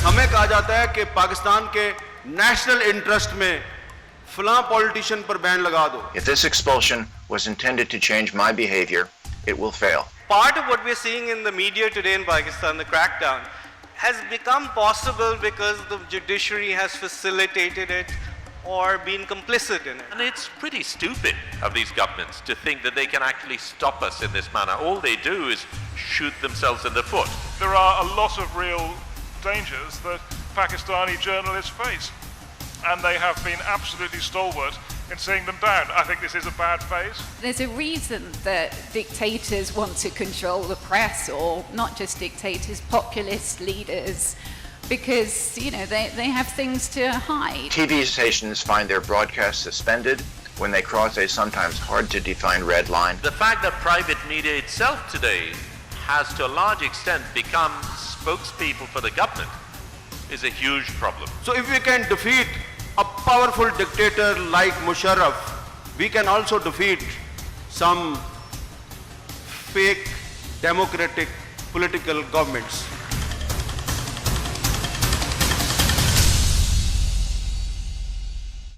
हमें कहा जाता है कि पाकिस्तान के नेशनल इंटरेस्ट में फलां पॉलिटिशियन पर बैन लगा दो. If this expulsion was intended to change my behavior, it will fail. Part of what we're seeing in the media today in Pakistan, the crackdown, has become possible because the judiciary has facilitated it or been complicit in it. And it's pretty stupid of these governments to think that they can actually stop us in this manner. All they do is shoot themselves in the foot. There are a lot of real dangers that Pakistani journalists face, and they have been absolutely stalwart in seeing them down. I think this is a bad phase. There's a reason that dictators want to control the press, or not just dictators, populist leaders, because, you know, they have things to hide. TV stations find their broadcasts suspended when they cross a sometimes hard-to-define red line. The fact that private media itself today has to a large extent become spokespeople for the government is a huge problem. So if we can defeat a powerful dictator like Musharraf, we can also defeat some fake democratic political governments.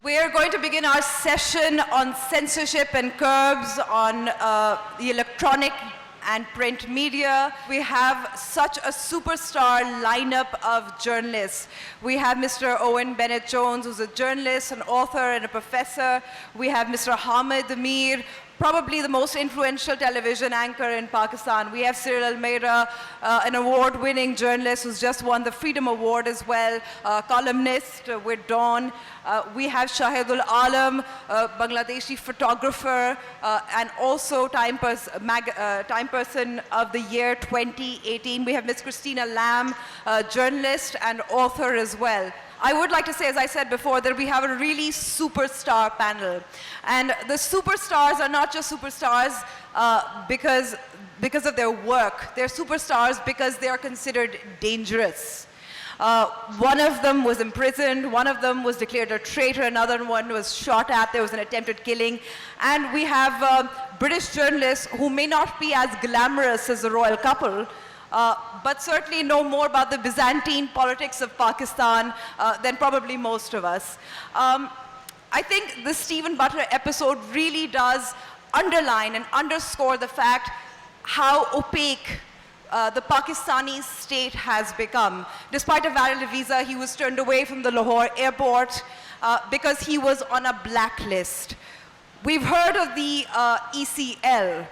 We are going to begin our session on censorship and curbs on the electronic and print media. We have such a superstar lineup of journalists. We have Mr. Owen Bennett Jones, who's a journalist, an author, and a professor. We have Mr. Hamid, probably the most influential television anchor in Pakistan. We have Cyril Almeida, an award-winning journalist who's just won the Freedom Award as well, columnist with Dawn. We have Shahidul, Bangladeshi photographer, and also Time Person of the Year 2018. We have Ms. Christina Lamb, journalist and author as well. I would like to say, as I said before, that we have a really superstar panel. And the superstars are not just superstars because of their work. They're superstars because they are considered dangerous. One of them was imprisoned, one of them was declared a traitor, another one was shot at, there was an attempted killing. And we have British journalists who may not be as glamorous as the royal couple, but certainly know more about the Byzantine politics of Pakistan than probably most of us. I think the Stephen Butler episode really does underline and underscore the fact how opaque the Pakistani state has become. Despite a valid visa, he was turned away from the Lahore airport because he was on a blacklist. We've heard of the ECL,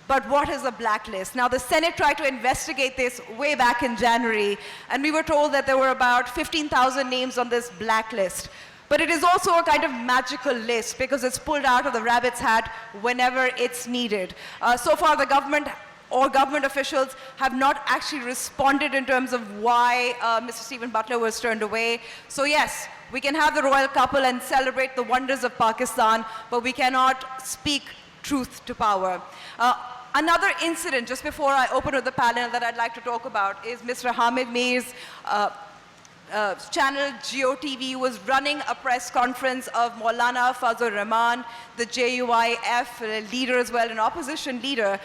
but what is a blacklist? Now, the Senate tried to investigate this way back in January, and we were told that there were about 15,000 names on this blacklist. But it is also a kind of magical list because it's pulled out of the rabbit's hat whenever it's needed. So far, the government or government officials have not actually responded in terms of why Mr. Stephen Butler was turned away. So yes, we can have the royal couple and celebrate the wonders of Pakistan, but we cannot speak truth to power. Another incident, just before I open up the panel, that I'd like to talk about is Mr. Hamid Mir's channel GeoTV was running a press conference of Maulana Fazlur Rahman, the JUIF leader as well, an opposition leader.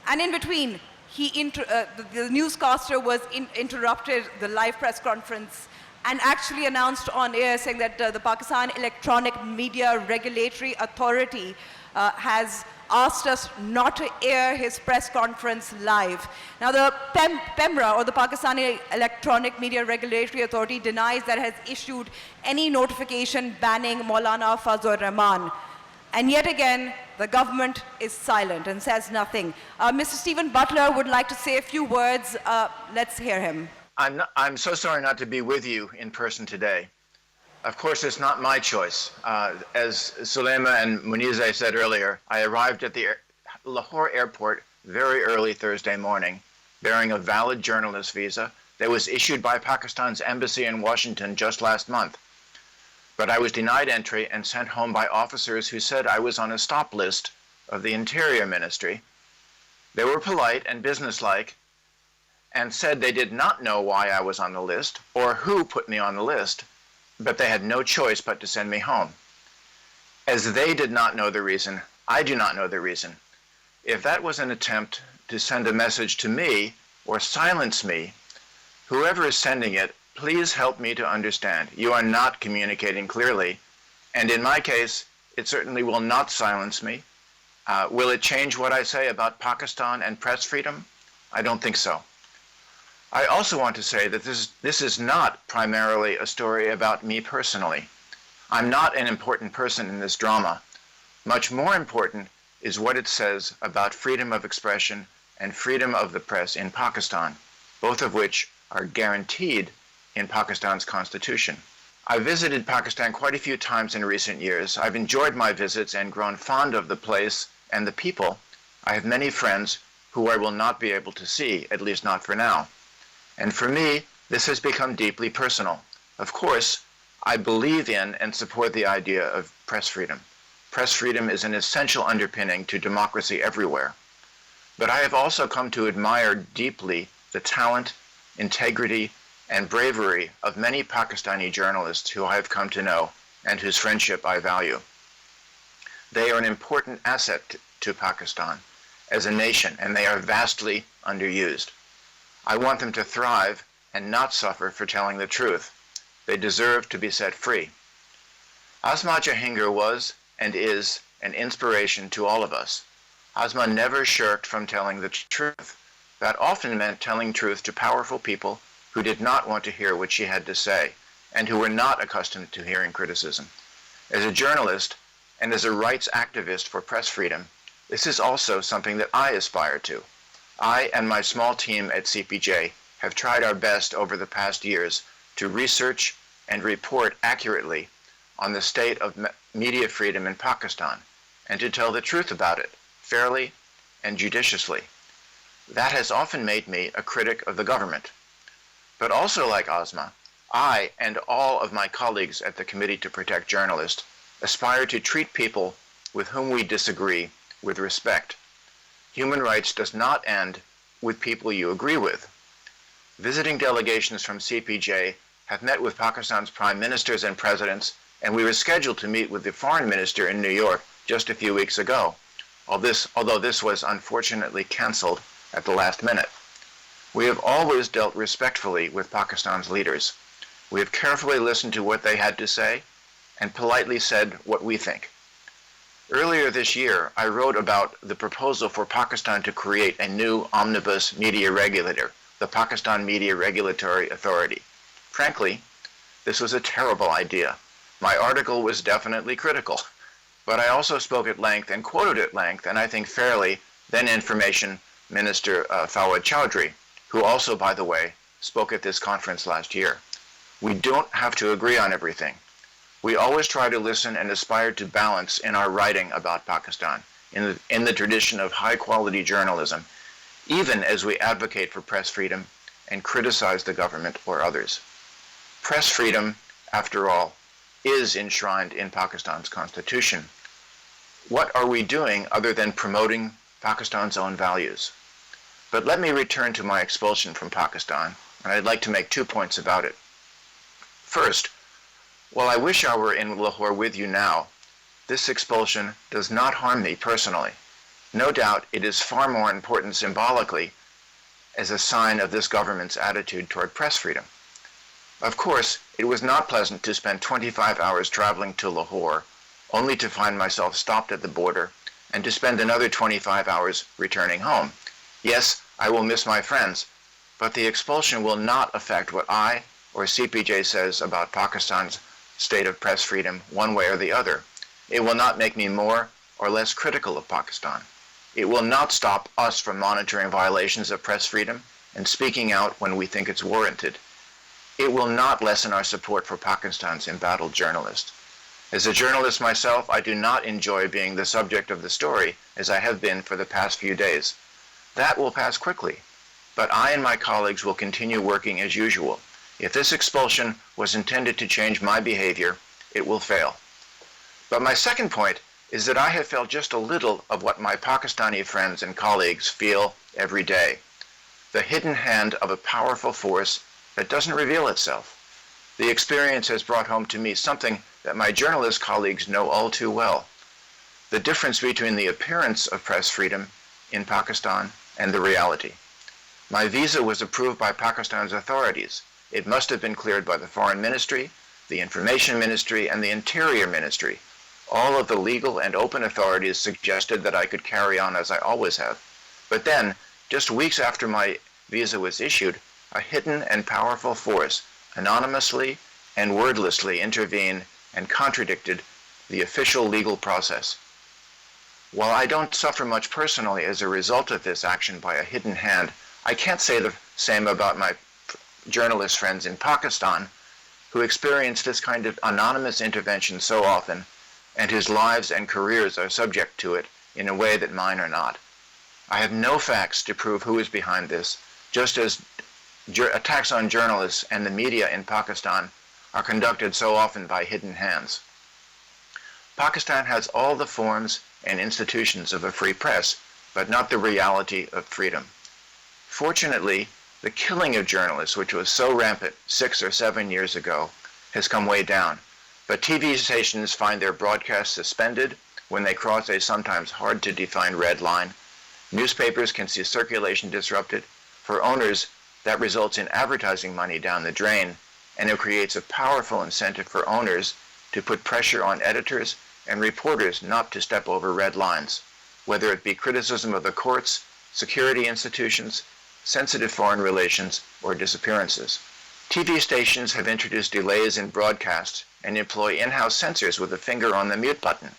And in between, the newscaster was interrupted the live press conference and actually announced on air saying that the Pakistan Electronic Media Regulatory Authority has asked us not to air his press conference live. Now, the PEMRA, or the Pakistani Electronic Media Regulatory Authority, denies that it has issued any notification banning Maulana Fazlur Rahman. And yet again, the government is silent and says nothing. Mr. Stephen Butler would like to say a few words. Let's hear him. I'm so sorry not to be with you in person today. Of course, it's not my choice. As Sulema and Munize said earlier, I arrived at the Lahore airport very early Thursday morning, bearing a valid journalist visa that was issued by Pakistan's embassy in Washington just last month. But I was denied entry and sent home by officers who said I was on a stop list of the Interior Ministry. They were polite and businesslike and said they did not know why I was on the list or who put me on the list, but they had no choice but to send me home. As they did not know the reason, I do not know the reason. If that was an attempt to send a message to me or silence me, whoever is sending it Please help me to understand. You are not communicating clearly, and in my case, it certainly will not silence me. Will it change what I say about Pakistan and press freedom? I don't think so. I also want to say that this is not primarily a story about me personally. I'm not an important person in this drama. Much more important is what it says about freedom of expression and freedom of the press in Pakistan, both of which are guaranteed in Pakistan's constitution. I visited Pakistan quite a few times in recent years. I've enjoyed my visits and grown fond of the place and the people. I have many friends who I will not be able to see, at least not for now. And for me, this has become deeply personal. Of course, I believe in and support the idea of press freedom. Press freedom is an essential underpinning to democracy everywhere. But I have also come to admire deeply the talent, integrity, and bravery of many Pakistani journalists who I have come to know and whose friendship I value. They are an important asset to Pakistan as a nation, and they are vastly underused. I want them to thrive and not suffer for telling the truth. They deserve to be set free. Asma Jahangirdar was and is an inspiration to all of us. Asma never shirked from telling the truth. That often meant telling truth to powerful people who did not want to hear what she had to say and who were not accustomed to hearing criticism. As a journalist and as a rights activist for press freedom, this is also something that I aspire to. I and my small team at CPJ have tried our best over the past years to research and report accurately on the state of media freedom in Pakistan and to tell the truth about it fairly and judiciously. That has often made me a critic of the government. But also like Asma, I and all of my colleagues at the Committee to Protect Journalists aspire to treat people with whom we disagree with respect. Human rights does not end with people you agree with. Visiting delegations from CPJ have met with Pakistan's prime ministers and presidents, and we were scheduled to meet with the foreign minister in New York just a few weeks ago, although this was unfortunately canceled at the last minute. We have always dealt respectfully with Pakistan's leaders. We have carefully listened to what they had to say and politely said what we think. Earlier this year, I wrote about the proposal for Pakistan to create a new omnibus media regulator, the Pakistan Media Regulatory Authority. Frankly, this was a terrible idea. My article was definitely critical, but I also spoke at length and quoted at length, and I think fairly, then Information Minister Fawad Chowdhury, who also, by the way, spoke at this conference last year. We don't have to agree on everything. We always try to listen and aspire to balance in our writing about Pakistan, in the tradition of high-quality journalism, even as we advocate for press freedom and criticize the government or others. Press freedom, after all, is enshrined in Pakistan's constitution. What are we doing other than promoting Pakistan's own values? But let me return to my expulsion from Pakistan, and I'd like to make 2 points about it. First, while I wish I were in Lahore with you now, this expulsion does not harm me personally. No doubt it is far more important symbolically as a sign of this government's attitude toward press freedom. Of course, it was not pleasant to spend 25 hours traveling to Lahore, only to find myself stopped at the border, and to spend another 25 hours returning home. Yes, I will miss my friends, but the expulsion will not affect what I or CPJ says about Pakistan's state of press freedom one way or the other. It will not make me more or less critical of Pakistan. It will not stop us from monitoring violations of press freedom and speaking out when we think it's warranted. It will not lessen our support for Pakistan's embattled journalists. As a journalist myself, I do not enjoy being the subject of the story as I have been for the past few days. That will pass quickly, but I and my colleagues will continue working as usual. If this expulsion was intended to change my behavior, it will fail. But my second point is that I have felt just a little of what my Pakistani friends and colleagues feel every day. The hidden hand of a powerful force that doesn't reveal itself. The experience has brought home to me something that my journalist colleagues know all too well. The difference between the appearance of press freedom in Pakistan and the reality. My visa was approved by Pakistan's authorities, It must have been cleared by the Foreign Ministry, the Information Ministry, and the Interior Ministry. All of the legal and open authorities suggested that I could carry on as I always have. But then, just weeks after my visa was issued, a hidden and powerful force anonymously and wordlessly intervened and contradicted the official legal process. While I don't suffer much personally as a result of this action by a hidden hand, I can't say the same about my journalist friends in Pakistan who experience this kind of anonymous intervention so often, and whose lives and careers are subject to it in a way that mine are not. I have no facts to prove who is behind this, just as attacks on journalists and the media in Pakistan are conducted so often by hidden hands. Pakistan has all the forms and institutions of a free press, but not the reality of freedom. Fortunately, the killing of journalists, which was so rampant 6 or 7 years ago, has come way down. But TV stations find their broadcasts suspended when they cross a sometimes hard-to-define red line. Newspapers can see circulation disrupted. For owners, that results in advertising money down the drain, and it creates a powerful incentive for owners to put pressure on editors and reporters not to step over red lines, whether it be criticism of the courts, security institutions, sensitive foreign relations, or disappearances. TV stations have introduced delays in broadcasts and employ in-house censors with a finger on the mute button.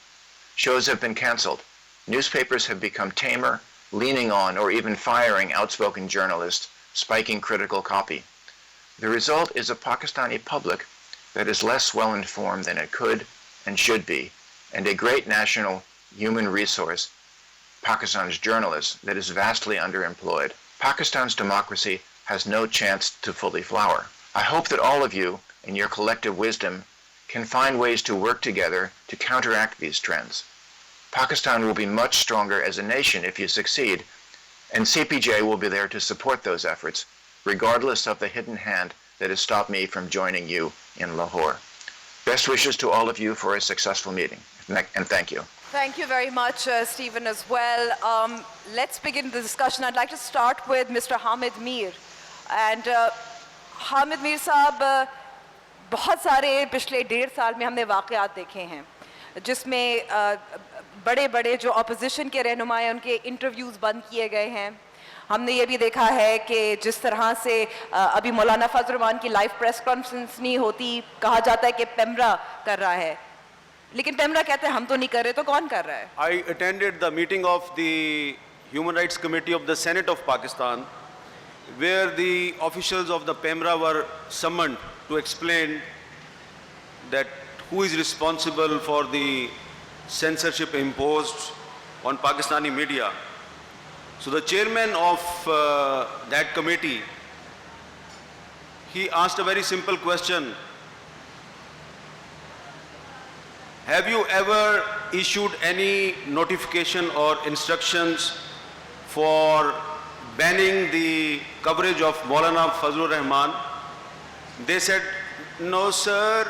Shows have been canceled. Newspapers have become tamer, leaning on or even firing outspoken journalists, spiking critical copy. The result is a Pakistani public that is less well-informed than it could and should be, and a great national human resource, Pakistan's journalists, that is vastly underemployed. Pakistan's democracy has no chance to fully flower. I hope that all of you, in your collective wisdom, can find ways to work together to counteract these trends. Pakistan will be much stronger as a nation if you succeed, and CPJ will be there to support those efforts, regardless of the hidden hand that has stopped me from joining you in Lahore. Best wishes to all of you for a successful meeting, and thank you. Thank you very much, Stephen, as well. Let's begin the discussion. I'd like to start with Mr. Hamid Mir. And Hamid Mir साहब, बहुत सारे पिछले 1.5 साल में हमने वाक़यात देखे हैं जिसमें बड़े बड़े जो अपोजिशन के रहनुमा हैं उनके इंटरव्यूज़ बंद किए गए हैं. हमने ये भी देखा है कि जिस तरह से अभी मौलाना फजल रहमान की लाइव प्रेस कॉन्फ्रेंस नहीं होती, कहा जाता है कि पेमरा कर रहा है, लेकिन पेमरा कहते हैं हम तो नहीं कर रहे, तो कौन कर रहा है? I attended the meeting of the Human Rights Committee of the Senate of Pakistan, where the officials of the PEMRA were summoned to explain that who is responsible for the censorship imposed on Pakistani media. So the chairman of that committee, he asked a very simple question. Have you ever issued any notification or instructions for banning the coverage of Maulana Fazlur Rahman? They said, no sir.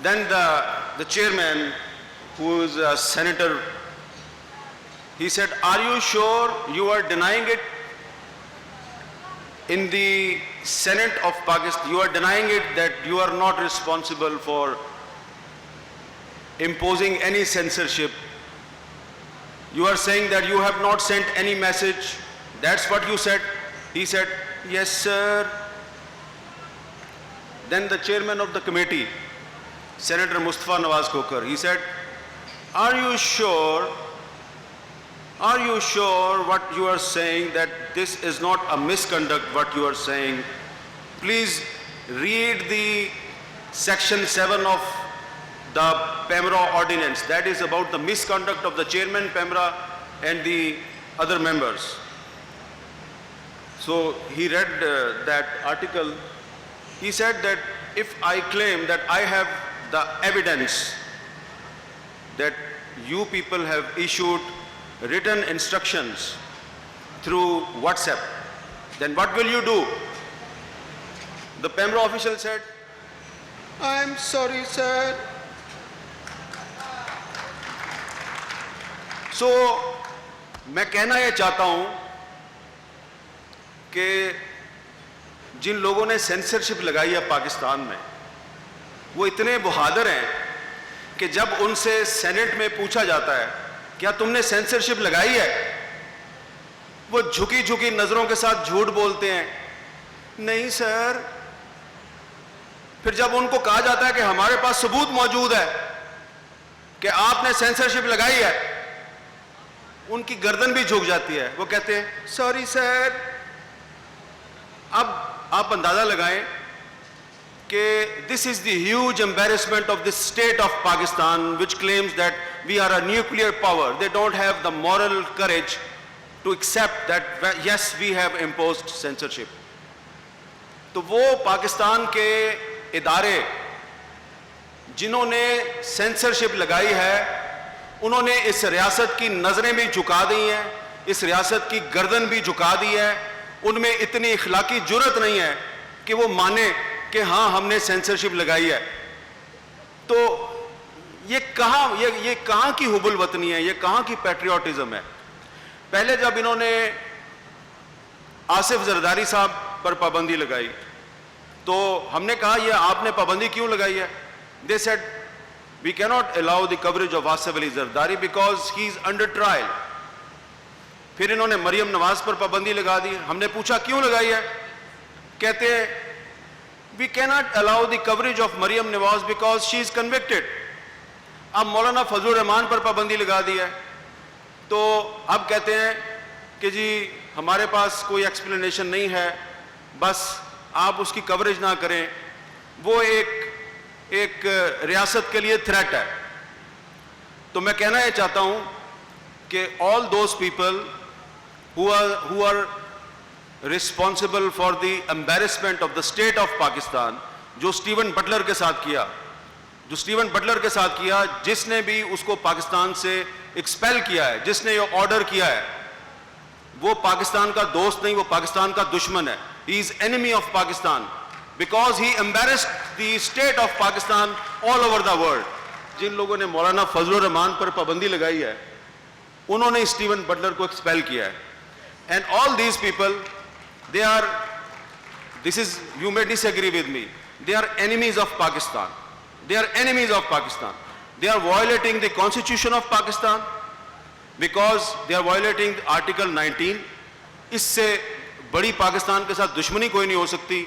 Then the chairman, who is a senator, he said, are you sure you are denying it? In the Senate of Pakistan, you are denying it that you are not responsible for imposing any censorship. You are saying that you have not sent any message. That's what you said. He said, yes sir. Then the chairman of the committee, Senator Mustafa Nawaz Khokar, he said, are you sure what you are saying, that this is not a misconduct what you are saying? Please read the section 7 of the PEMRA ordinance, that is about the misconduct of the chairman PEMRA and the other members. So he read that article. He said that if I claim that I have the evidence that you people have issued written instructions through WhatsApp, then what will you do? The PEMRA official said, I'm sorry sir. So मैं कहना ये चाहता हूँ कि جن لوگوں نے censorship لگائی ہے پاکستان میں وہ اتنے بہادر ہیں کہ جب ان سے سینٹ میں پوچھا جاتا ہے کیا تم نے سینسرشپ لگائی ہے، وہ جھکی جھکی نظروں کے ساتھ جھوٹ بولتے ہیں، نہیں سر۔ پھر جب ان کو کہا جاتا ہے کہ ہمارے پاس ثبوت موجود ہے کہ آپ نے سینسرشپ لگائی ہے، ان کی گردن بھی جھک جاتی ہے، وہ کہتے ہیں سوری سر۔ اب آپ اندازہ لگائیں کہ this is the huge embarrassment of the state of Pakistan which claims that we are a nuclear power. They don't have the moral courage to accept that yes we have imposed censorship. تو وہ پاکستان کے ادارے جنہوں نے censorship لگائی ہے انہوں نے اس ریاست کی نظریں بھی جھکا دی ہیں، اس ریاست کی گردن بھی جھکا دی ہے، ان میں اتنی اخلاقی جرت نہیں ہے کہ وہ مانے کہ ہاں ہم نے سینسرشپ لگائی ہے۔ تو یہ کہاں کی حب الوطنی ہے، یہ کہاں کی پیٹریوٹزم ہے؟ پہلے جب انہوں نے آصف زرداری صاحب پر پابندی لگائی تو ہم نے کہا یہ آپ نے پابندی کیوں لگائی ہے؟ They said we cannot allow the coverage of Asif Ali Zardari because he is under trial. پھر انہوں نے مریم نواز پر پابندی لگا دی، ہم نے پوچھا کیوں لگائی ہے؟ کہتے ہیں we cannot allow the coverage of Maryam Nawaz because she is convicted. اب مولانا فضل الرحمان پر پابندی لگا دی ہے تو اب کہتے ہیں کہ جی ہمارے پاس کوئی ایکسپلینیشن نہیں ہے، بس آپ اس کی کوریج نہ کریں، وہ ایک ریاست کے لیے تھریٹ ہے۔ تو میں کہنا یہ چاہتا ہوں کہ all those people who are responsible for the embarrassment of the state of Pakistan، جو سٹیون بٹلر کے ساتھ کیا، جس نے بھی اس کو پاکستان سے ایکسپیل کیا ہے، جس نے یہ آرڈر کیا ہے، وہ پاکستان کا دوست نہیں، وہ پاکستان کا دشمن ہے۔ He is enemy of Pakistan because he embarrassed the state of Pakistan all over the world۔ جن لوگوں نے مولانا فضل الرحمان پر پابندی لگائی ہے انہوں نے سٹیون بٹلر کو ایکسپیل کیا ہے۔ And all these people, they are, you may disagree with me, they are enemies of Pakistan. They are enemies of Pakistan. They are violating the Constitution of Pakistan because they are violating Article 19. اس سے بڑی پاکستان کے ساتھ دشمنی کوئی نہیں ہو سکتی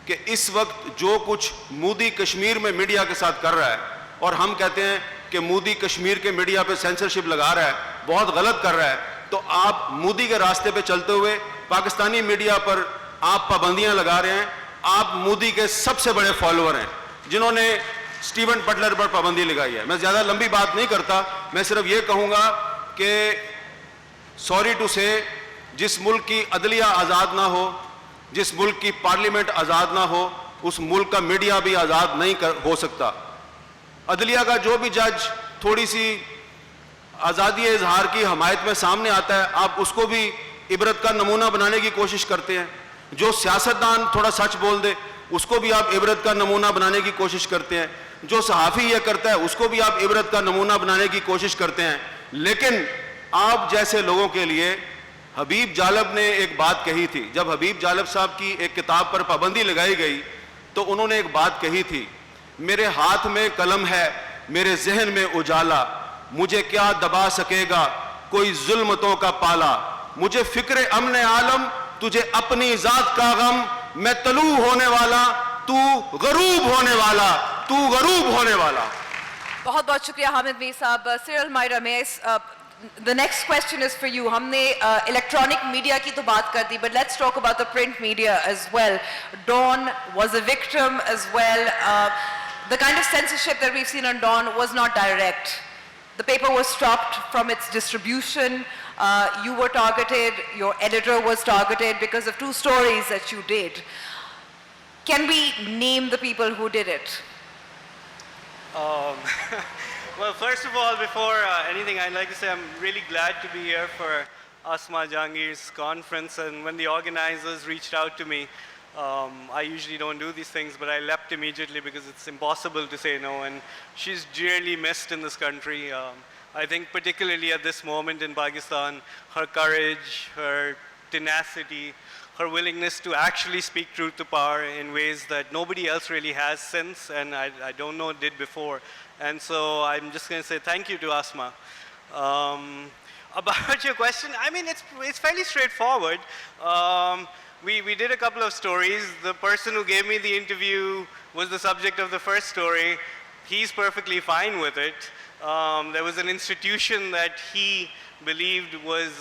کہ اس وقت جو کچھ مودی کشمیر میں میڈیا کے ساتھ کر رہا ہے، اور ہم کہتے ہیں کہ مودی کشمیر کے میڈیا پہ سینسرشپ لگا رہا ہے، بہت غلط کر رہا ہے، تو آپ مودی کے راستے پہ چلتے ہوئے پاکستانی میڈیا پر آپ پابندیاں لگا رہے ہیں۔ آپ مودی کے سب سے بڑے فالوور ہیں جنہوں نے سٹیون بٹلر پر پابندی لگائی ہے۔ میں زیادہ لمبی بات نہیں کرتا، میں صرف یہ کہوں گا کہ سوری ٹو سے، جس ملک کی عدلیہ آزاد نہ ہو، جس ملک کی پارلیمنٹ آزاد نہ ہو، اس ملک کا میڈیا بھی آزاد نہیں ہو سکتا۔ عدلیہ کا جو بھی جج تھوڑی سی آزادی اظہار کی حمایت میں سامنے آتا ہے، آپ اس کو بھی عبرت کا نمونہ بنانے کی کوشش کرتے ہیں۔ جو سیاستدان تھوڑا سچ بول دے اس کو بھی آپ عبرت کا نمونہ بنانے کی کوشش کرتے ہیں۔ جو صحافی یہ کرتا ہے اس کو بھی آپ عبرت کا نمونہ بنانے کی کوشش کرتے ہیں۔ لیکن آپ جیسے لوگوں کے لیے حبیب جالب نے ایک بات کہی تھی، جب حبیب جالب صاحب کی ایک کتاب پر پابندی لگائی گئی تو انہوں نے ایک بات کہی تھی، میرے ہاتھ میں قلم ہے، میرے ذہن میں اجالا، مجھے کیا دبا سکے گا کوئی ظلمتوں کا پالا، مجھے فکر امن عالم، تجھے اپنی ذات کا غم، میں طلوع ہونے والا تو غروب ہونے والا، تو غروب ہونے والا۔ بہت بہت شکریہ حامد میر صاحب۔ سیرل مائرا میں the next question is for you. ہم نے electronic media کی تو بات کر دی, but let's talk about the print media as well. Dawn was a victim as well. The kind of censorship that we've seen on Dawn was not direct. The paper was stopped from its distribution. You were targeted, your editor was targeted because of 2 stories that you did. Can we name the people who did it? Well, first of all, before anything, I'd like to say I'm really glad to be here for Asma Jahangir's conference. And when the organizers reached out to me, I usually don't do these things, but I leapt immediately because it's impossible to say no. And she's dearly missed in this country. I think particularly at this moment in Pakistan, her courage, her tenacity, her willingness to actually speak truth to power in ways that nobody else really has since, and I don't know did before. And so I'm just going to say thank you to Asma. About your question, I mean, it's fairly straightforward. We did a couple of stories. The person who gave me the interview was the subject of the first story. He's perfectly fine with it. There was an institution that he believed was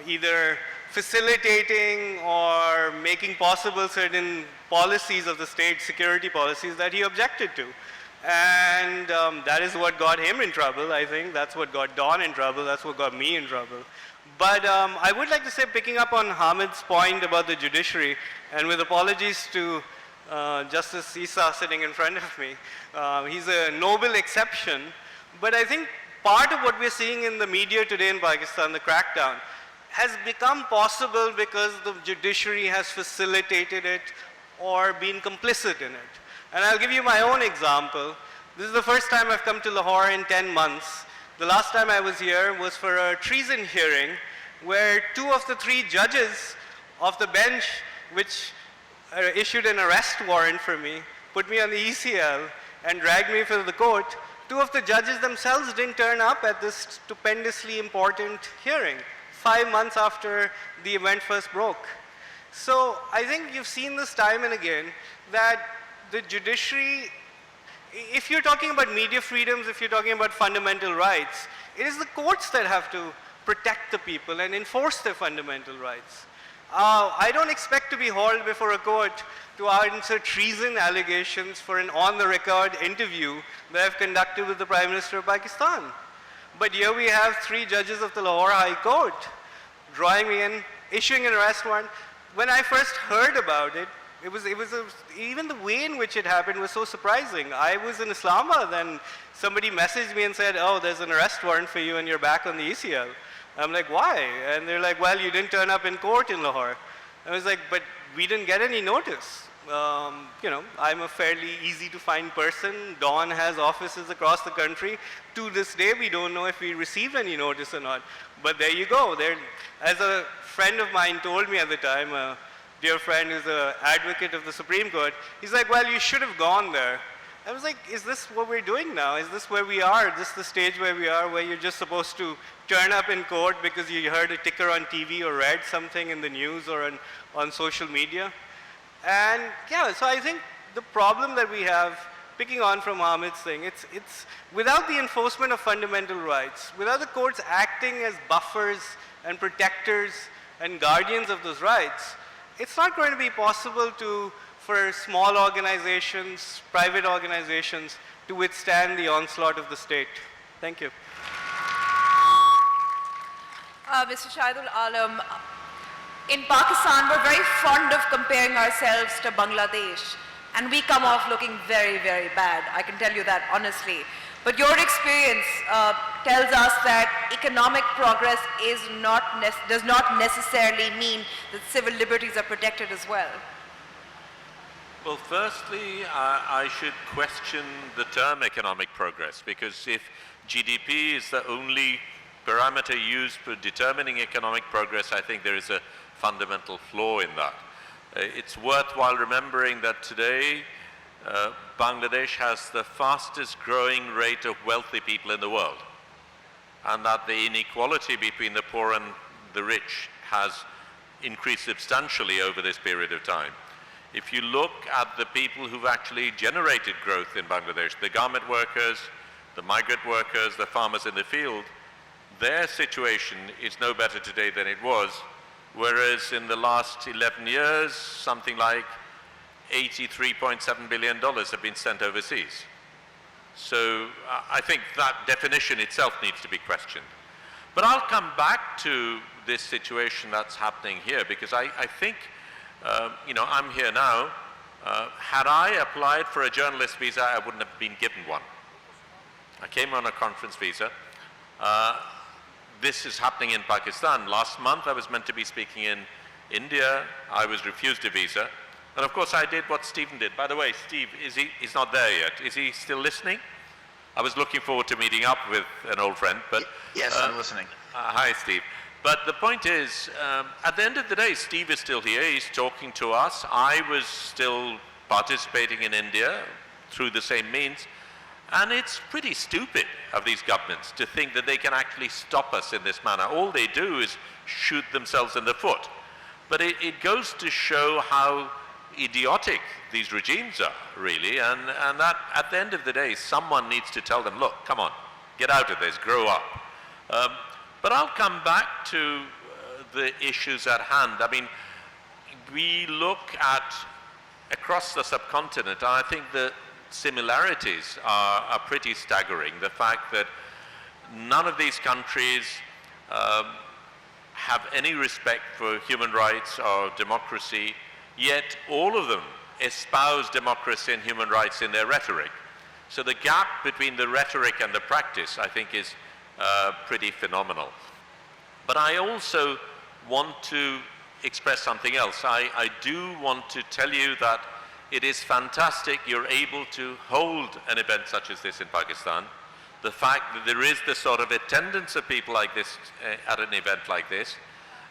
either facilitating or making possible certain policies of the state, security policies, that he objected to. And that is what got him in trouble, I think. That's what got Don in trouble. That's what got me in trouble. But I would like to say, picking up on Hamid's point about the judiciary, and with apologies to Justice Isa sitting in front of me, he's a noble exception. But I think part of what we're seeing in the media today in Pakistan, the crackdown, has become possible because the judiciary has facilitated it or been complicit in it. And I'll give you my own example. This is the first time I've come to Lahore in 10 months. The last time I was here was for a treason hearing where 2 of the 3 judges of the bench, which issued an arrest warrant for me, put me on the ECL and dragged me to the court. 2 of the judges themselves didn't turn up at this stupendously important hearing 5 months after the event first broke. So I think you've seen this time and again that the judiciary, if you're talking about media freedoms, if you're talking about fundamental rights, it is the courts that have to protect the people and enforce their fundamental rights. I don't expect to be hauled before a court to answer treason allegations for an on-the-record interview that I've conducted with the Prime Minister of Pakistan. But here we have 3 judges of the Lahore High Court drawing me in, issuing an arrest warrant. When I first heard about it, even the way in which it happened was so surprising. I was in Islamabad and somebody messaged me and said, oh, there's an arrest warrant for you and you're back on the ECL. I'm like, why? And they're like, well, you didn't turn up in court in Lahore. I was like, but we didn't get any notice. You know, I'm a fairly easy to find person. Dawn has offices across the country. To this day, we don't know if we received any notice or not. But there you go. As a friend of mine told me at the time, a dear friend who's an advocate of the Supreme Court, he's like, well, you should have gone there. I was like, is this what we're doing now? Is this where we are? Is this the stage where we are, where you're just supposed to turn up in court because you heard a ticker on TV or read something in the news or on social media? And yeah, so I think the problem that we have, picking on from Hamid's thing, it's without the enforcement of fundamental rights, without the courts acting as buffers and protectors and guardians of those rights, it's not going to be possible for small organizations, private organizations, to withstand the onslaught of the state. Thank you. Mr. Shahidul Alam, in Pakistan, we're very fond of comparing ourselves to Bangladesh, and we come off looking very, very bad. I can tell you that honestly. But your experience tells us that economic progress does not necessarily mean that civil liberties are protected as well. Well, firstly, I should question the term economic progress, because if GDP is the only parameter used for determining economic progress, I think there is a fundamental flaw in that. It's worthwhile remembering that today Bangladesh has the fastest growing rate of wealthy people in the world, and that the inequality between the poor and the rich has increased substantially over this period of time. If you look at the people who've actually generated growth in Bangladesh, the garment workers, the migrant workers, the farmers in the field, their situation is no better today than it was, whereas in the last 11 years, something like $83.7 billion have been sent overseas. So I think that definition itself needs to be questioned. But I'll come back to this situation that's happening here, because I think, you know, I'm here now. Had I applied for a journalist visa, I wouldn't have been given one. I came on a conference visa. This is happening in Pakistan. Last month, I was meant to be speaking in India. I was refused a visa. And of course, I did what Stephen did. By the way, Steve, he's not there yet. Is he still listening? I was looking forward to meeting up with an old friend, but... Yes, I'm listening. Hi, Steve. But the point is, at the end of the day, Steve is still here, he's talking to us. I was still participating in India through the same means. And it's pretty stupid of these governments to think that they can actually stop us in this manner. All they do is shoot themselves in the foot. But it goes to show how idiotic these regimes are, really, and that at the end of the day, someone needs to tell them, look, come on, get out of this, grow up. But I'll come back to the issues at hand. I mean, we look at across the subcontinent, I think the similarities are pretty staggering. The fact that none of these countries have any respect for human rights or democracy, yet all of them espouse democracy and human rights in their rhetoric. So the gap between the rhetoric and the practice, I think, is pretty phenomenal. But I also want to express something else. I do want to tell you that it is fantastic you're able to hold an event such as this in Pakistan. The fact that there is the sort of attendance of people like this at an event like this.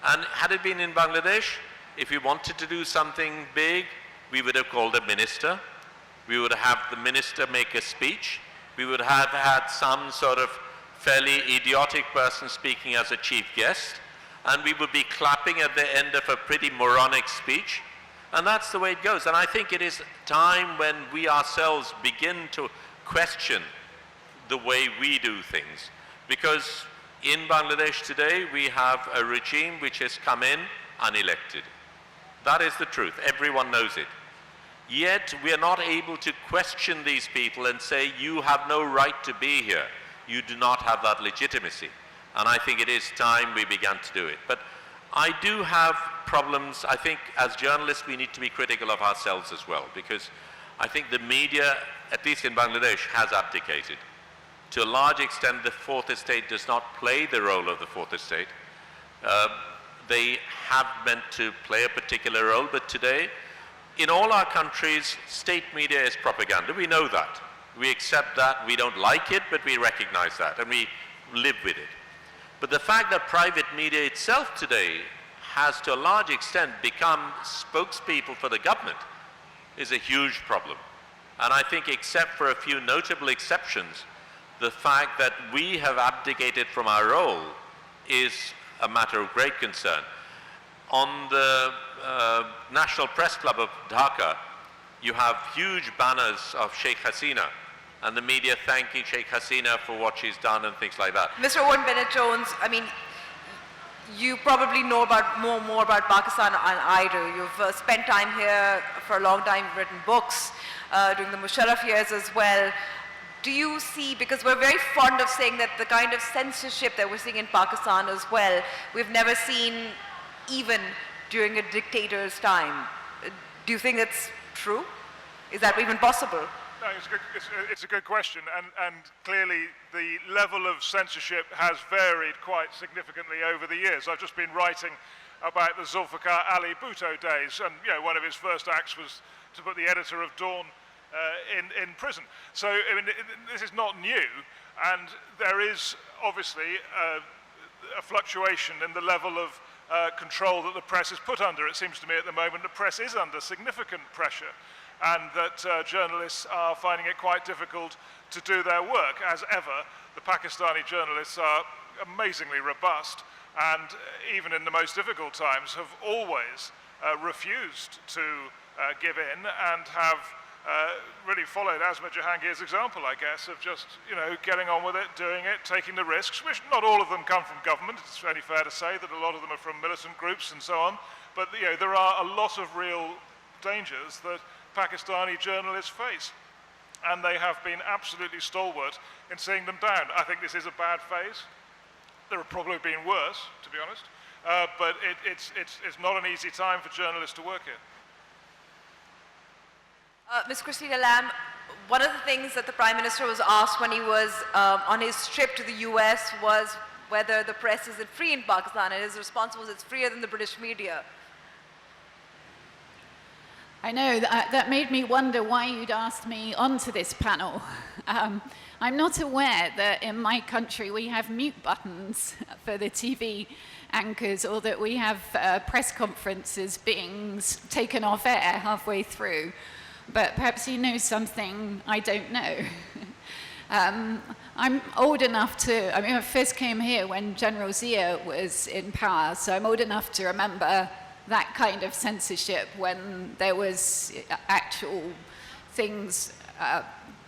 And had it been in Bangladesh, if we wanted to do something big, we would have called a minister. We would have the minister make a speech. We would have had some sort of fairly idiotic person speaking as a chief guest. And we would be clapping at the end of a pretty moronic speech. And that's the way it goes. And I think it is time when we ourselves begin to question the way we do things. Because in Bangladesh today, we have a regime which has come in unelected. That is the truth. Everyone knows it. Yet we are not able to question these people and say, you have no right to be here. You do not have that legitimacy. And I think it is time we began to do it. But I do have problems. I think as journalists we need to be critical of ourselves as well, because I think the media, at least in Bangladesh, has abdicated. To a large extent, the fourth estate does not play the role of the fourth estate. They have meant to play a particular role, but today, in all our countries, state media is propaganda. We know that. We accept that. We don't like it, but we recognize that, and we live with it. But the fact that private media itself today has to a large extent become spokespeople for the government is a huge problem. And I think except for a few notable exceptions, the fact that we have abdicated from our role is a matter of great concern. On the National Press Club of Dhaka, you have huge banners of Sheikh Hasina, and the media thanking Sheikh Hasina for what she's done and things like that. Mr. Owen Bennett-Jones, I mean, you probably know more about Pakistan than I do. You've spent time here for a long time, you've written books during the Musharraf years as well. Do you see, because we're very fond of saying that the kind of censorship that we're seeing in Pakistan as well, we've never seen even during a dictator's time. Do you think that's true? Is that even possible? No, it's a good question, and clearly the level of censorship has varied quite significantly over the years. I've just been writing about the Zulfikar Ali Bhutto days, and one of his first acts was to put the editor of Dawn in prison. So I mean, this is not new, and there is obviously a fluctuation in the level of control that the press is put under. It seems to me at the moment the press is under significant pressure, and that journalists are finding it quite difficult to do their work. As ever, the Pakistani journalists are amazingly robust, and even in the most difficult times have always refused to give in, and have really followed Asma Jahangir's example, I guess, of just getting on with it, doing it, taking the risks, which not all of them come from government. It's only fair to say that a lot of them are from militant groups and so on. But there are a lot of real dangers that Pakistani journalists face, and they have been absolutely stalwart in seeing them down. I think this is a bad phase. There have probably been worse, to be honest, but it's not an easy time for journalists to work here. Ms. Christina Lamb, one of the things that the Prime Minister was asked when he was on his trip to the US was whether the press is free in Pakistan, and his response was it's freer than the British media. I know, that made me wonder why you'd asked me onto this panel. I'm not aware that in my country we have mute buttons for the TV, anchors, or that we have press conferences being taken off air halfway through. But perhaps he knows something I don't know. I'm old enough to, I first came here when General Zia was in power, so I'm old enough to remember that kind of censorship when there was actual things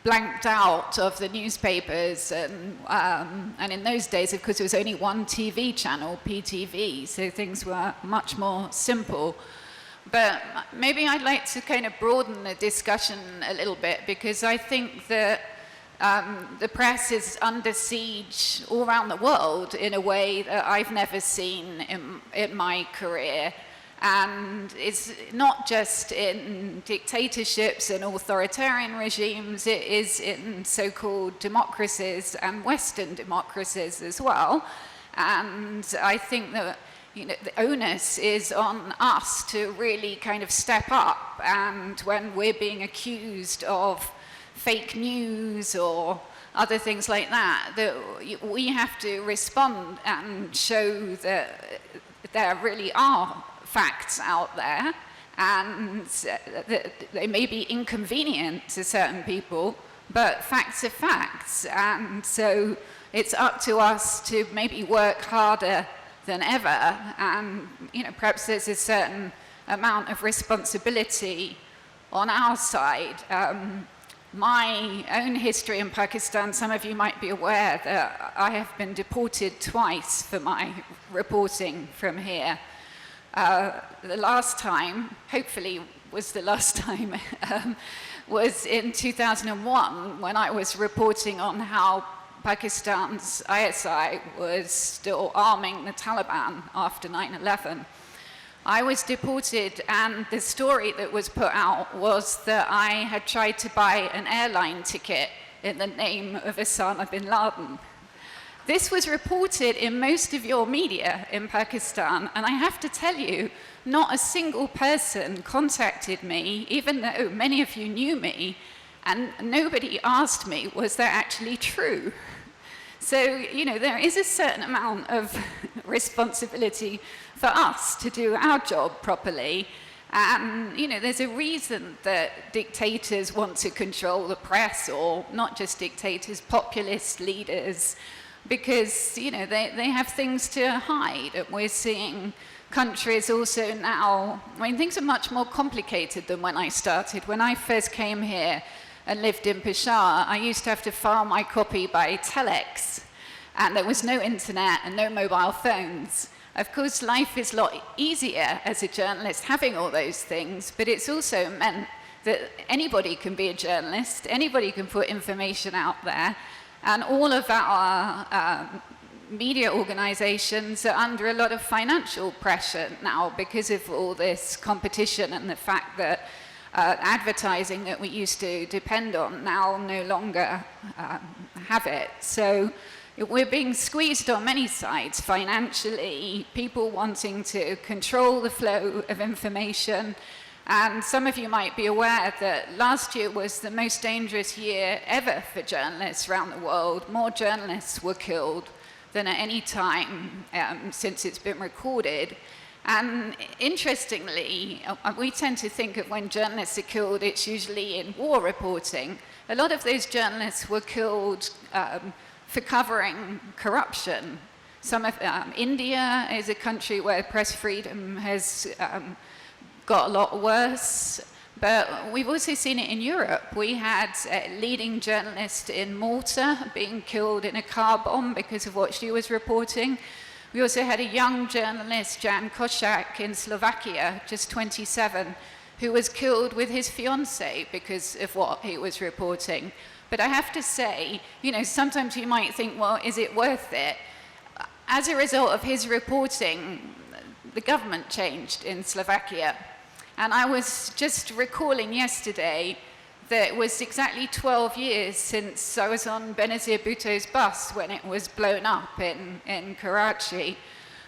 blanked out of the newspapers, and in those days, of course, there was only one TV channel, PTV, so things were much more simple. But maybe I'd like to kind of broaden the discussion a little bit, because I think that the press is under siege all around the world in a way that I've never seen in my career. And it's not just in dictatorships and authoritarian regimes, it is in so-called democracies and Western democracies as well. And I think that the onus is on us to really kind of step up, and when we're being accused of fake news or other things like that, that we have to respond and show that there really are facts out there, and that they may be inconvenient to certain people, but facts are facts. And so it's up to us to maybe work harder than ever, and perhaps there's a certain amount of responsibility on our side. My own history in Pakistan, some of you might be aware that I have been deported twice for my reporting from here. The last time, hopefully was the last time, was in 2001, when I was reporting on how Pakistan's ISI was still arming the Taliban after 9/11. I was deported, and the story that was put out was that I had tried to buy an airline ticket in the name of Osama bin Laden. This was reported in most of your media in Pakistan, and I have to tell you, not a single person contacted me, even though many of you knew me, and nobody asked me, was that actually true? So, there is a certain amount of responsibility for us to do our job properly. And, there's a reason that dictators want to control the press, or not just dictators, populist leaders, because, they have things to hide. And we're seeing countries also now, things are much more complicated than when I started. When I first came here and lived in Peshawar, I used to have to file my copy by telex, and there was no internet and no mobile phones. Of course, life is a lot easier as a journalist having all those things, but it's also meant that anybody can be a journalist, anybody can put information out there, and all of our media organizations are under a lot of financial pressure now because of all this competition and the fact that advertising that we used to depend on now no longer have it. So we're being squeezed on many sides financially, people wanting to control the flow of information. And some of you might be aware that last year was the most dangerous year ever for journalists around the world. More journalists were killed than at any time since it's been recorded. And interestingly, we tend to think of when journalists are killed, it's usually in war reporting. A lot of those journalists were killed for covering corruption. Some of India is a country where press freedom has got a lot worse, but we've also seen it in Europe. We had a leading journalist in Malta being killed in a car bomb because of what she was reporting. We also had a young journalist, Jan Košák, in Slovakia, just 27, who was killed with his fiancée because of what he was reporting. But I have to say, sometimes you might think, well, is it worth it? As a result of his reporting, the government changed in Slovakia. And I was just recalling yesterday that it was exactly 12 years since I was on Benazir Bhutto's bus when it was blown up in Karachi.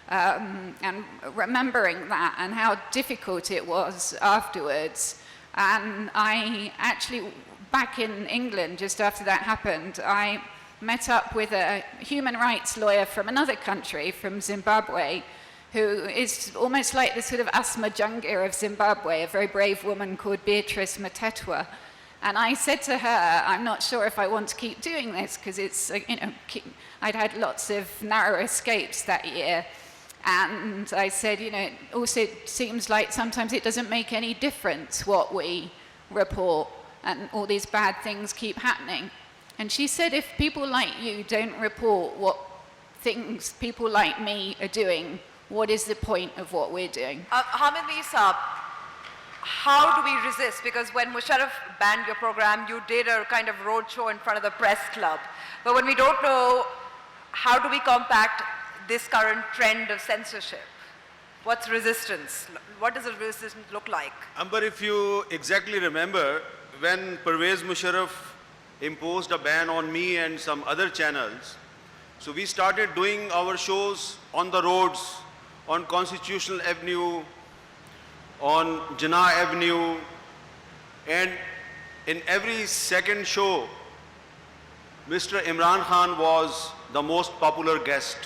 And remembering that and how difficult it was afterwards. And I actually, back in England, just after that happened, I met up with a human rights lawyer from another country, from Zimbabwe, who is almost like the sort of Asma Jungir of Zimbabwe, a very brave woman called Beatrice Matetwa. And I said to her, I'm not sure if I want to keep doing this, because it's, I'd had lots of narrow escapes that year. And I said, it also seems like sometimes it doesn't make any difference what we report, and all these bad things keep happening. And she said, if people like you don't report what things people like me are doing, what is the point of what we're doing? Hamid Saab, how do we resist? Because when Musharraf banned your program, you did a kind of roadshow in front of the press club. But when we don't know, how do we combat this current trend of censorship? What's resistance? What does a resistance look like? Amber, if you exactly remember, when Pervez Musharraf imposed a ban on me and some other channels, so we started doing our shows on the roads, on Constitutional Avenue, on Jinnah Avenue, and in every second show, Mr. Imran Khan was the most popular guest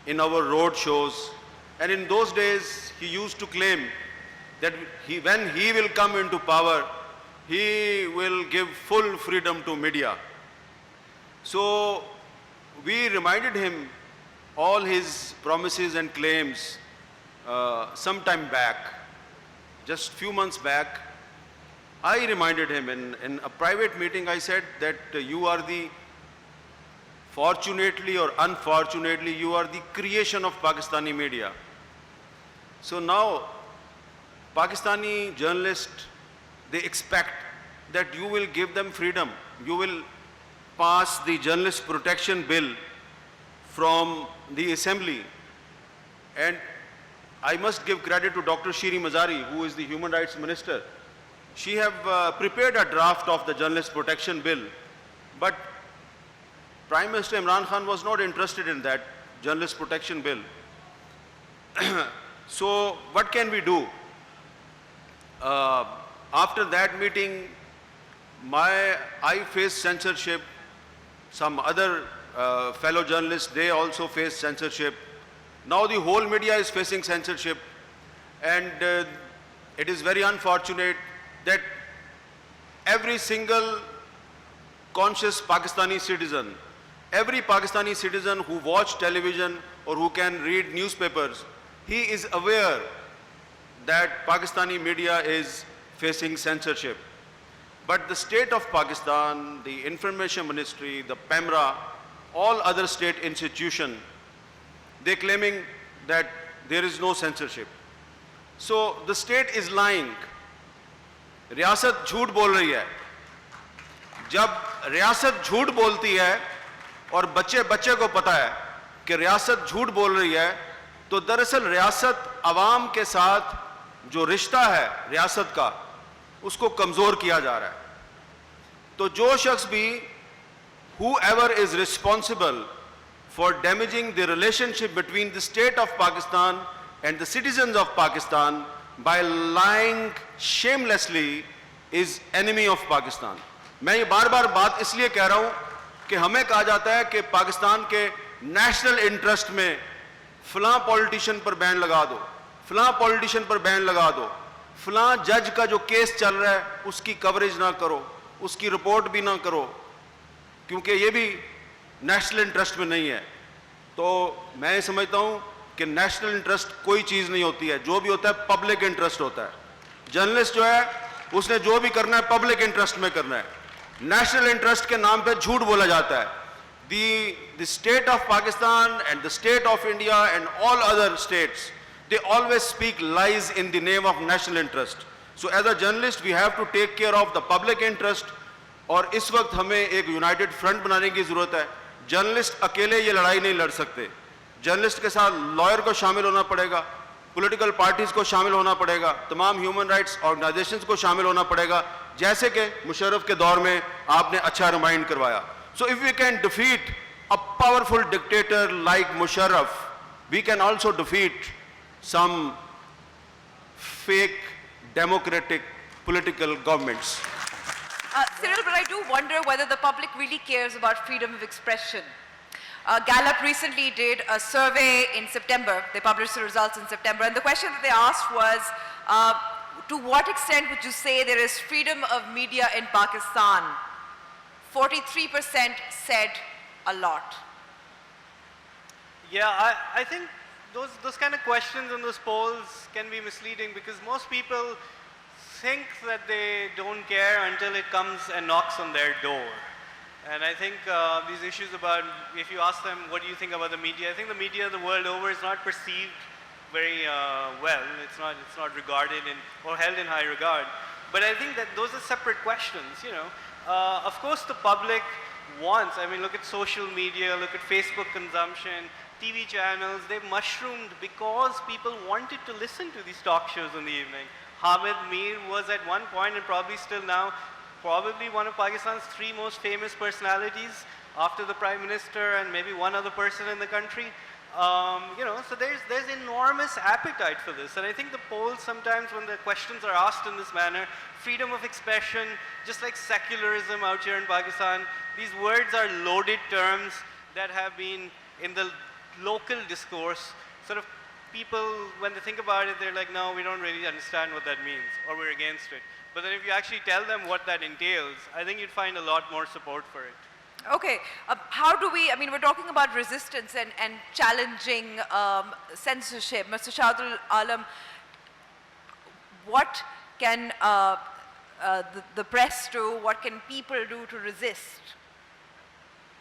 in our road shows. And in those days, he used to claim that when he will come into power, he will give full freedom to media. So we reminded him all his promises and claims some time back, just few months back. I reminded him in a private meeting. I said that you are the, fortunately or unfortunately, you are the creation of Pakistani media. So now, Pakistani journalists, they expect that you will give them freedom. You will pass the Journalist Protection Bill from the Assembly. And I must give credit to Dr. Shiri Mazari, who is the Human Rights Minister. She have prepared a draft of the Journalist Protection Bill, but Prime Minister Imran Khan was not interested in that Journalist Protection Bill. So what can we do? After that meeting, I faced censorship. Some other fellow journalists, they also faced censorship. Now the whole media is facing censorship, and it is very unfortunate that every single conscious Pakistani citizen, every Pakistani citizen who watch television or who can read newspapers, he is aware that Pakistani media is facing censorship. But the state of Pakistan, the Information Ministry, the PEMRA, all other state institutions, they're claiming that there is no censorship. So the state is lying. रियासत झूठ बोल रही है. जब रियासत झूठ बोलती है और बच्चे को पता है कि रियासत झूठ बोल रही है, तो दरअसल रियासत आवाम के साथ जो रिश्ता है रियासत का, उसको कमजोर किया जा रहा है. तो जो शख्स भी, whoever is responsible for damaging the relationship between the state of Pakistan and the citizens of Pakistan by lying shamelessly, is enemy of Pakistan. मैं ये बार-बार बात इसलिए कह रहा हूं कि हमें कहा जाता है कि पाकिस्तान के नेशनल इंटरेस्ट में फलां पॉलिटिशियन पर बैन लगा दो, फलां पॉलिटिशियन पर बैन लगा दो, फलां जज का जो केस चल रहा है उसकी कवरेज ना करो, उसकी रिपोर्ट भी ना करो, क्योंकि ये भी नेशनल इंटरेस्ट में नहीं है. तो मैं समझता हूं कि नेशनल इंटरेस्ट कोई चीज़ नहीं होती है. जो भी होता है पब्लिक इंटरेस्ट होता है. जर्नलिस्ट जो है उसने जो भी करना है पब्लिक इंटरेस्ट में करना है. नेशनल इंटरेस्ट के नाम पे झूठ बोला जाता है. The state of Pakistan and the state of India and all other states, they always speak lies in the name of national interest. So as a journalist we have to take care of the public interest. और इस वक्त हमें एक United front बनाने की ज़रूरत है. Journalist अकेले ये लड़ाई नहीं लड़ सकते. जर्नलिस्ट के साथ लॉयर को शामिल होना पड़ेगा, पॉलिटिकल पार्टीज को शामिल होना पड़ेगा, तमाम ह्यूमन राइट्स ऑर्गेनाइजेशंस को शामिल होना पड़ेगा, जैसे कि मुशर्रफ के दौर में आपने अच्छा रिमाइंड करवाया. So if we can defeat a powerful dictator like Musharraf, we can also defeat some fake democratic political governments. Cyril, but I do wonder whether the public really cares about freedom of expression. Gallup recently did a survey in September. They published the results in September. And the question that they asked was, to what extent would you say there is freedom of media in Pakistan? 43% said a lot. Yeah, I think those kind of questions in those polls can be misleading because most people think that they don't care until it comes and knocks on their door. And I think these issues about, if you ask them, what do you think about the media? I think the media the world over is not perceived very well. It's not regarded or held in high regard. But I think that those are separate questions, you know. Of course the public wants, I mean, look at social media, look at Facebook consumption, TV channels, they've mushroomed because people wanted to listen to these talk shows in the evening. Hamid was at one point and probably still now, probably one of Pakistan's 3 most famous personalities after the Prime Minister and maybe one other person in the country. You know, so there's enormous appetite for this. And I think the polls sometimes when the questions are asked in this manner, freedom of expression, just like secularism out here in Pakistan, these words are loaded terms that have been in the local discourse. Sort of people, when they think about it, they're like, no, we don't really understand what that means, or we're against it. But then if you actually tell them what that entails, I think you'd find a lot more support for it. Okay, how do we, I mean, we're talking about resistance and challenging censorship. Mr. Shahidul Alam, what can the press do, what can people do to resist?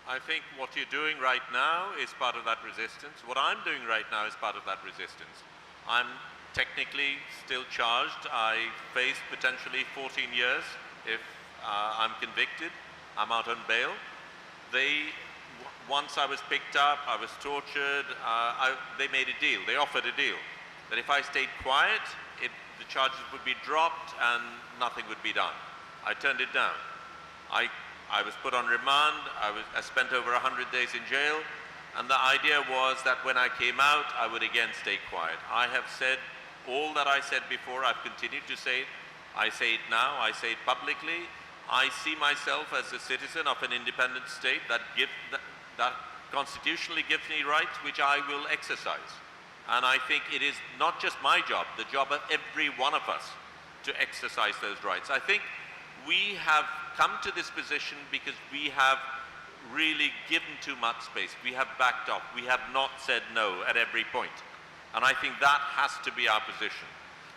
I think what you're doing right now is part of that resistance. What I'm doing right now is part of that resistance. I'm technically still charged. I face potentially 14 years if I'm convicted. I'm out on bail. Once I was picked up, I was tortured, they made a deal, they offered a deal, that if I stayed quiet, the charges would be dropped and nothing would be done. I turned it down. I was put on remand, I spent over 100 days in jail, and the idea was that when I came out, I would again stay quiet. I have said all that I said before, I've continued to say it. I say it now, I say it publicly. I see myself as a citizen of an independent state that constitutionally gives me rights which I will exercise. And I think it is not just my job, the job of every one of us to exercise those rights. I think we have come to this position because we have really given too much space. We have backed off. We have not said no at every point. And I think that has to be our position.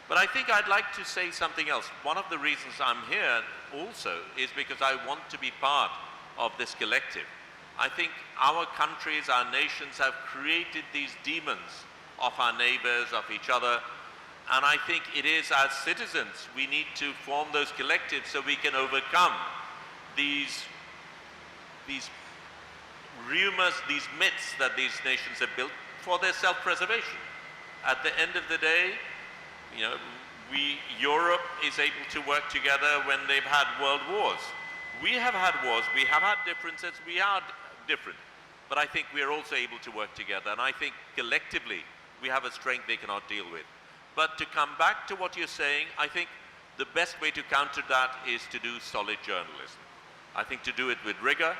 But I think I'd like to say something else. One of the reasons I'm here also is because I want to be part of this collective. I think our countries, our nations have created these demons of our neighbors, of each other. And I think it is as citizens, we need to form those collectives so we can overcome these rumors, these myths that these nations have built for their self-preservation. At the end of the day, you know, Europe is able to work together when they've had world wars. We have had wars, we have had differences, we are different. But I think we are also able to work together, and I think collectively we have a strength they cannot deal with. But to come back to what you're saying, I think the best way to counter that is to do solid journalism. I think to do it with rigor,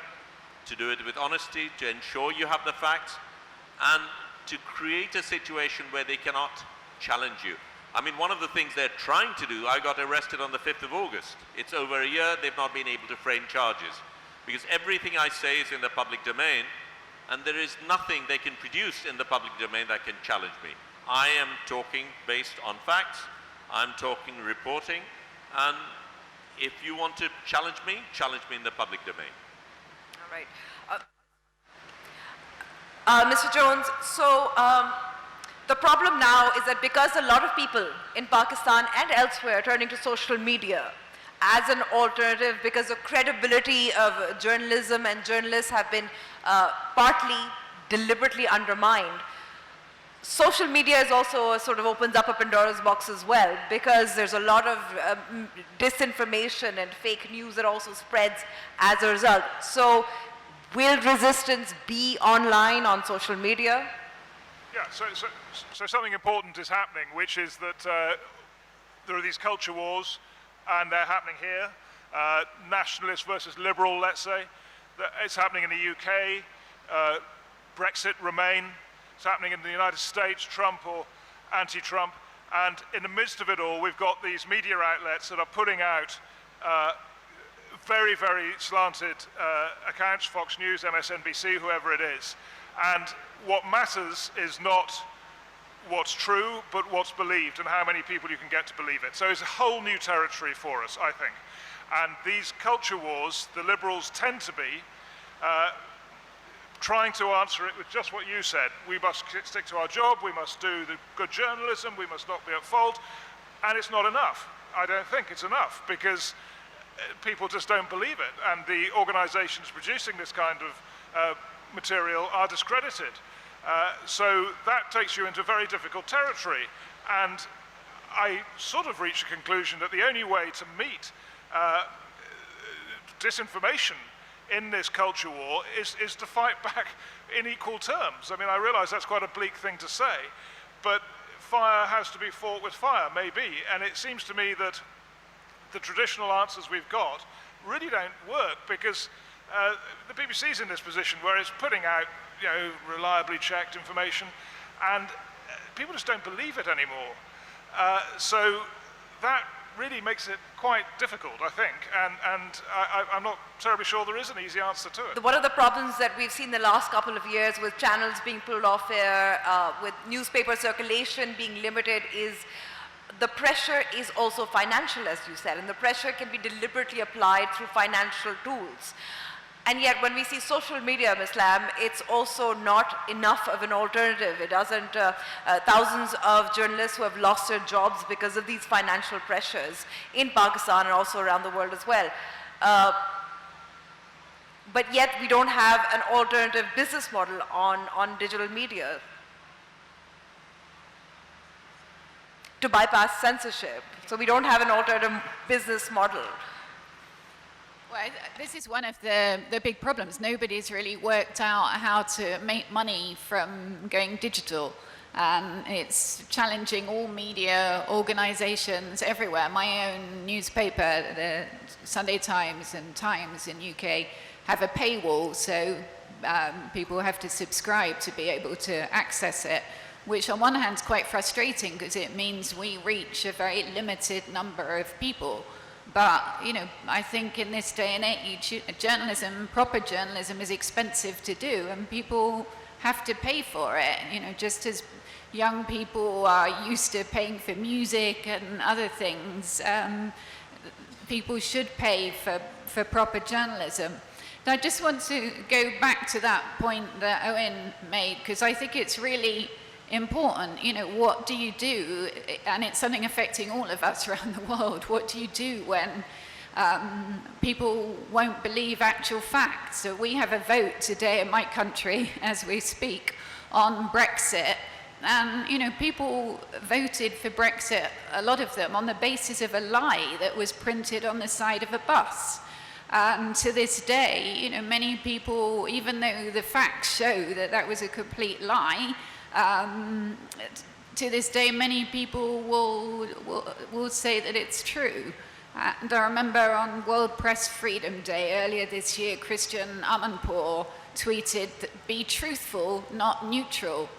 to do it with honesty, to ensure you have the facts, and to create a situation where they cannot challenge you. I mean, one of the things they're trying to do, I got arrested on the 5th of August. It's over a year, they've not been able to frame charges. Because everything I say is in the public domain, and there is nothing they can produce in the public domain that can challenge me. I am talking based on facts, I'm talking reporting, and if you want to challenge me in the public domain. All right. Mr. Jones, so the problem now is that because a lot of people in Pakistan and elsewhere are turning to social media as an alternative because the credibility of journalism and journalists have been partly deliberately undermined. Social media is also sort of opens up a Pandora's box as well because there's a lot of disinformation and fake news that also spreads as a result. So will resistance be online on social media? Yeah, so something important is happening, which is that there are these culture wars, and they're happening here. Nationalist versus liberal, let's say. It's happening in the UK. Brexit, Remain, it's happening in the United States, Trump or anti-Trump. And in the midst of it all, we've got these media outlets that are putting out very, very slanted accounts, Fox News, MSNBC, whoever it is. And what matters is not what's true, but what's believed and how many people you can get to believe it. So it's a whole new territory for us, I think. And these culture wars, the liberals tend to be trying to answer it with just what you said. We must stick to our job, we must do the good journalism, we must not be at fault, and it's not enough. I don't think it's enough, because people just don't believe it, and the organizations producing this kind of material are discredited. So that takes you into very difficult territory, and I sort of reached a conclusion that the only way to meet disinformation in this culture war is to fight back in equal terms. I mean, I realize that's quite a bleak thing to say, but fire has to be fought with fire, maybe, and it seems to me that the traditional answers we've got really don't work, because the BBC's in this position where it's putting out, you know, reliably checked information, and people just don't believe it anymore. So that really makes it quite difficult, I think, and I'm not terribly sure there is an easy answer to it. One of the problems that we've seen the last couple of years with channels being pulled off air, with newspaper circulation being limited, is the pressure is also financial, as you said, and the pressure can be deliberately applied through financial tools. And yet when we see social media, Ms. Lam, it's also not enough of an alternative. It doesn't, thousands of journalists who have lost their jobs because of these financial pressures in Pakistan and also around the world as well. But yet we don't have an alternative business model on digital media to bypass censorship. So we don't have an alternative business model. Well, this is one of the big problems. Nobody's really worked out how to make money from going digital. It's challenging all media organizations everywhere. My own newspaper, the Sunday Times and Times in UK, have a paywall, so people have to subscribe to be able to access it, which on one hand is quite frustrating because it means we reach a very limited number of people. But, you know, I think in this day and age, journalism, proper journalism, is expensive to do, and people have to pay for it. You know, just as young people are used to paying for music and other things, people should pay for proper journalism. And I just want to go back to that point that Owen made, because I think it's really important. You know, what do you do? And it's something affecting all of us around the world. What do you do when people won't believe actual facts? So we have a vote today in my country as we speak on Brexit, and you know, people voted for Brexit, a lot of them, on the basis of a lie that was printed on the side of a bus. And to this day, you know, many people, even though the facts show that that was a complete lie, to this day, many people will say that it's true. And I remember on World Press Freedom Day earlier this year, Christian Amanpour tweeted, "Be truthful, not neutral."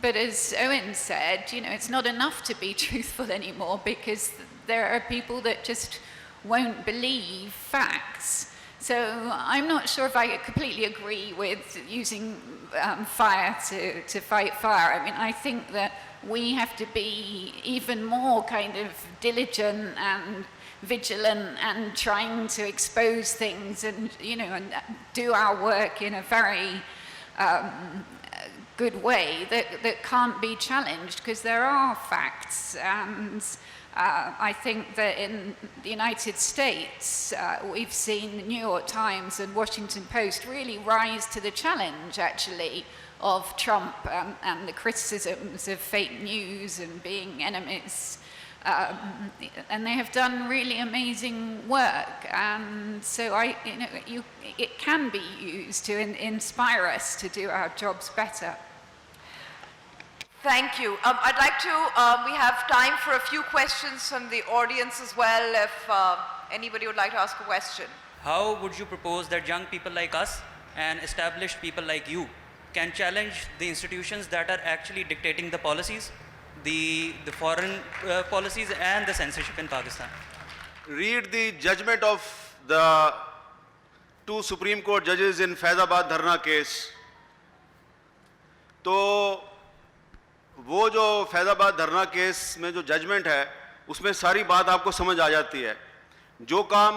But as Owen said, you know, it's not enough to be truthful anymore, because there are people that just won't believe facts. So I'm not sure if I completely agree with using fire to fight fire. I mean, I think that we have to be even more kind of diligent and vigilant and trying to expose things and, you know, and do our work in a very good way that can't be challenged, because there are facts. And I think that in the United States, we've seen the New York Times and Washington Post really rise to the challenge, actually, of Trump and the criticisms of fake news and being enemies. And they have done really amazing work. And so it can be used to inspire us to do our jobs better. Thank you. I'd like to, we have time for a few questions from the audience as well, if anybody would like to ask a question. How would you propose that young people like us and established people like you can challenge the institutions that are actually dictating the policies, the foreign policies and the censorship in Pakistan. Read the judgment of the 2 Supreme Court judges in Faizabad Dharna case. तो वो जो फैज़ाबाद धरना case में जो judgement है उसमें सारी बात आपको समझ आ जाती है। जो काम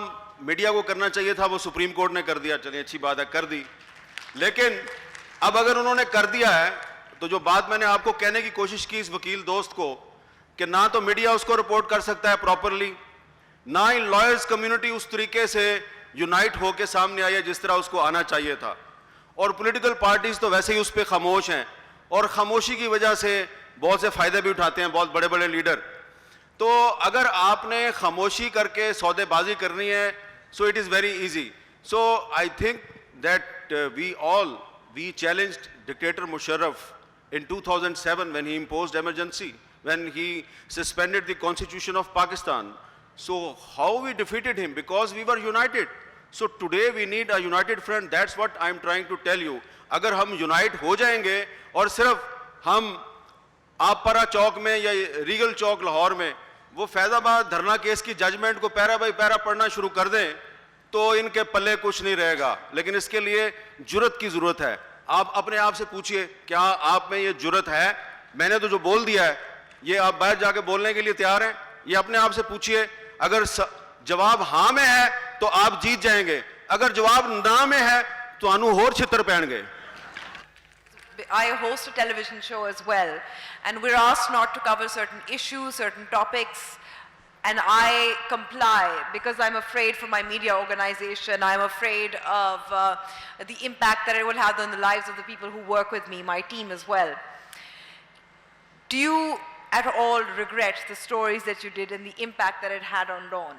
मीडिया को करना चाहिए था वो सुप्रीम कोर्ट ने कर दिया, चलिए अच्छी बात है, कर दी। लेकिन अब अगर उन्होंने कर दिया है तो जो बात मैंने आपको कहने की कोशिश की इस वकील दोस्त को कि ना तो मीडिया उसको रिपोर्ट कर सकता है प्रॉपरली, ना ही लॉयर्स कम्युनिटी उस तरीके से यूनाइट होकर सामने आई है जिस तरह उसको आना चाहिए था, और पॉलिटिकल पार्टीज तो वैसे ही उस पर खामोश हैं और खामोशी की वजह से बहुत से फायदे भी उठाते हैं बहुत बड़े बड़े लीडर। तो अगर आपने खामोशी करके सौदेबाजी करनी है, so it is very easy. So I think that we challenged dictator Musharraf in 2007 when he imposed emergency, when he suspended the constitution of Pakistan. So how we defeated him? Because we were united. So today we need a united front. That's what I'm trying to tell you. अगर हम unite हो जाएंगे और सिर्फ हम आपपरा चौक में या Regal चौक लाहौर में वो फैज़ाबाद धरना केस की जजमेंट को पैरा बाई पैरा पढ़ना शुरू कर दें तो इनके पल्ले कुछ नहीं रहेगा। लेकिन इसके लिए जुर्रत की जरूरत है। आप अपने आप से पूछिए क्या आप में ये जुर्रत है? मैंने तो जो बोल दिया है ये आप बाहर जाके बोलने के लिए तैयार हैं? ये अपने आप से पूछिए। अगर जवाब हाँ में है तो आप जीत जाएंगे, अगर जवाब ना में है तो अनु होर छितर पैणगे। I host a television show as well, and we're asked not to cover certain issues, certain topics, and I comply because I'm afraid for my media organization. I'm afraid of the impact that it will have on the lives of the people who work with me, my team as well. Do you at all regret the stories that you did and the impact that it had on Dawn?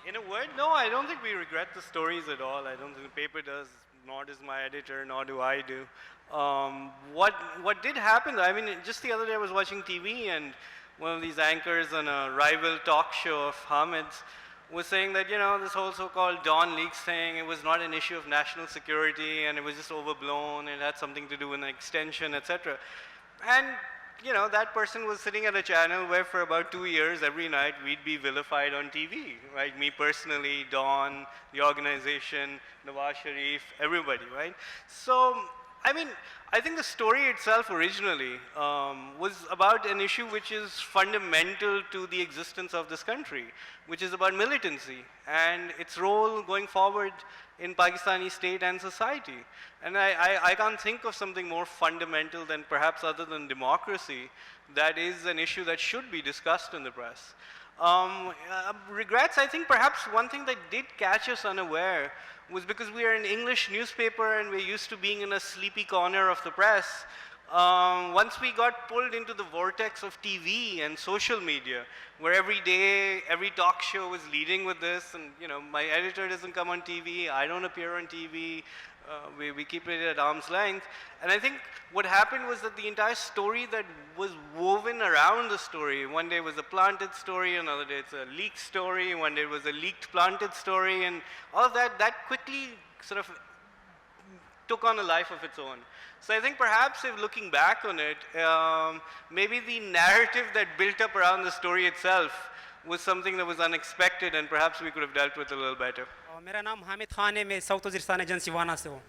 In a word, no, I don't think we regret the stories at all. I don't think the paper does, nor does my editor, nor do I do. What did happen, I mean, just the other day I was watching TV and one of these anchors on a rival talk show of Hamid's was saying that, you know, this whole so-called Dawn leaks thing, it was not an issue of national security and it was just overblown, it had something to do with an extension, etc. And, you know, that person was sitting at a channel where for about 2 years, every night, we'd be vilified on TV, right? Me personally, Dawn, the organization, Nawaz Sharif, everybody, right? So, I mean, I think the story itself originally was about an issue which is fundamental to the existence of this country, which is about militancy and its role going forward in Pakistani state and society. And I can't think of something more fundamental than perhaps other than democracy that is an issue that should be discussed in the press. Regrets, I think perhaps one thing that did catch us unaware was because we are an English newspaper and we're used to being in a sleepy corner of the press. Once we got pulled into the vortex of TV and social media, where every day, every talk show was leading with this, and you know, my editor doesn't come on TV, I don't appear on TV, we keep it at arm's length. And I think what happened was that the entire story that was woven around the story, one day was a planted story, another day it's a leaked story, one day it was a leaked planted story, and all of that quickly sort of took on a life of its own. So I think perhaps if looking back on it, maybe the narrative that built up around the story itself was something that was unexpected and perhaps we could have dealt with a little better. मेरा नाम हामिद खान है, मैं south Waziristan agency वाना से हूँ।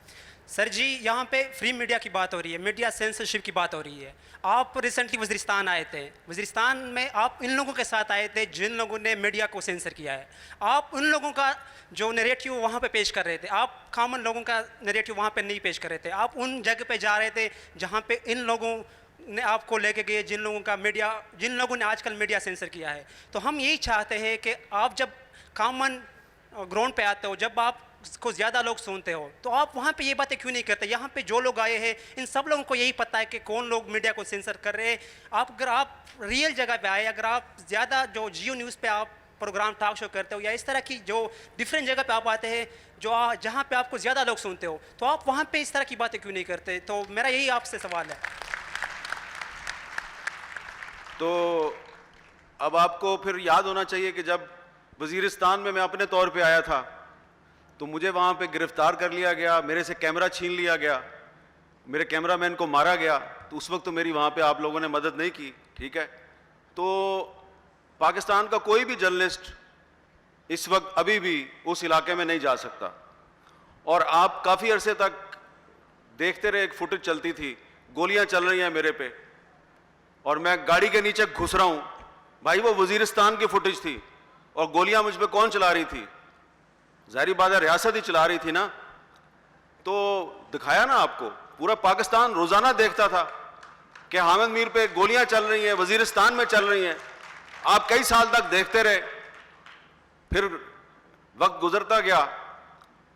Sir जी, यहाँ पे free media की बात हो रही है, मीडिया सेंसरशिप की बात हो रही है। आप रिसेंटली वज़ीरिस्तान आए थे, वज़ीरिस्तान में आप इन लोगों के साथ आए थे जिन लोगों ने मीडिया को सेंसर किया है। आप उन लोगों का जो नैरेटिव वहाँ पे पेश कर रहे थे, आप कॉमन लोगों का नैरेटिव वहाँ पे नहीं पेश कर रहे थे। आप उन जगह पे जा रहे थे जहाँ पे इन लोगों ने आपको लेके गए जिन लोगों ने आजकल मीडिया सेंसर किया है। तो हम यही चाहते हैं कि आप जब कॉमन ग्राउंड पे आते हो, जब आपको ज़्यादा लोग सुनते हो, तो आप वहाँ पे ये बातें क्यों नहीं करते? यहाँ पे जो लोग आए हैं इन सब लोगों को यही पता है कि कौन लोग मीडिया को सेंसर कर रहे हैं। अगर आप रियल जगह पे आए, अगर आप ज़्यादा जो जियो न्यूज़ पे आप प्रोग्राम टॉक शो करते हो या इस तरह की जो डिफरेंट जगह पे आप आते हैं जो जहाँ पे आपको ज़्यादा लोग सुनते हो, तो आप वहाँ पे इस तरह की बातें क्यों नहीं करते? तो मेरा यही आपसे सवाल है। तो अब आपको फिर याद होना चाहिए कि जब वज़ीरिस्तान में मैं अपने तौर पे आया था تو مجھے وہاں پہ گرفتار کر لیا گیا, میرے سے کیمرہ چھین لیا گیا, میرے کیمرہ مین کو مارا گیا. تو اس وقت تو میری وہاں پہ آپ لوگوں نے مدد نہیں کی, ٹھیک ہے. تو پاکستان کا کوئی بھی جرنلسٹ اس وقت ابھی بھی اس علاقے میں نہیں جا سکتا. اور آپ کافی عرصے تک دیکھتے رہے, ایک فوٹیج چلتی تھی, گولیاں چل رہی ہیں میرے پہ اور میں گاڑی کے نیچے گھس رہا ہوں. بھائی وہ وزیرستان کی فوٹیج تھی اور گولیاں مجھ پہ کون چلا رہی تھی؟ ظاہری بات ہے ریاست ہی چلا رہی تھی نا. تو دکھایا نا آپ کو, پورا پاکستان روزانہ دیکھتا تھا کہ حامد میر پہ گولیاں چل رہی ہیں, وزیرستان میں چل رہی ہیں. آپ کئی سال تک دیکھتے رہے. پھر وقت گزرتا گیا,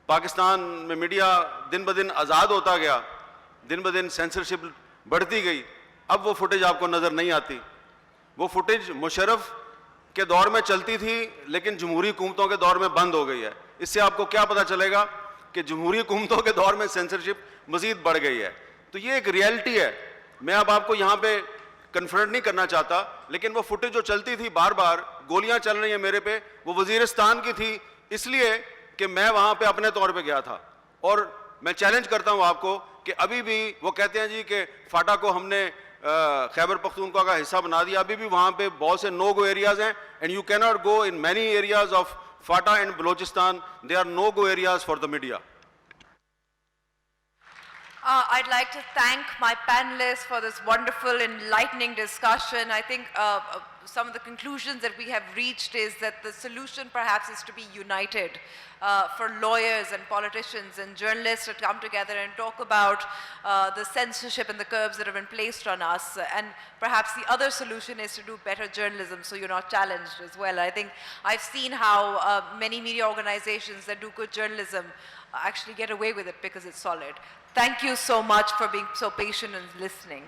پاکستان میں میڈیا دن بدن آزاد ہوتا گیا, دن بدن سینسرشپ بڑھتی گئی. اب وہ فوٹیج آپ کو نظر نہیں آتی. وہ فوٹیج مشرف کے دور میں چلتی تھی لیکن جمہوری حکومتوں کے دور میں بند ہو گئی ہے. اس سے آپ کو کیا پتہ چلے گا کہ جمہوری حکومتوں کے دور میں سینسرشپ مزید بڑھ گئی ہے. تو یہ ایک ریئلٹی ہے. میں اب آپ کو یہاں پہ کنفرنٹ نہیں کرنا چاہتا, لیکن وہ فوٹیج جو چلتی تھی بار بار, گولیاں چل رہی ہیں میرے پہ, وہ وزیرستان کی تھی, اس لیے کہ میں وہاں پہ اپنے طور پہ گیا تھا. اور میں چیلنج کرتا ہوں آپ کو کہ ابھی بھی وہ کہتے ہیں جی کہ فاٹا کو ہم نے خیبر پختونخوا کا حصہ بنا دیا, ابھی بھی وہاں پہ بہت سے نو گو ایریاز ہیں, and you can not go in many areas of FATA and Balochistan, they are no go areas for the media. I'd like to thank my panelists for this wonderful, enlightening discussion. I think some of the conclusions that we have reached is that the solution perhaps is to be united for lawyers and politicians and journalists to come together and talk about the censorship and the curbs that have been placed on us. And perhaps the other solution is to do better journalism so you're not challenged as well. I think I've seen how many media organizations that do good journalism actually get away with it because it's solid. Thank you so much for being so patient and listening.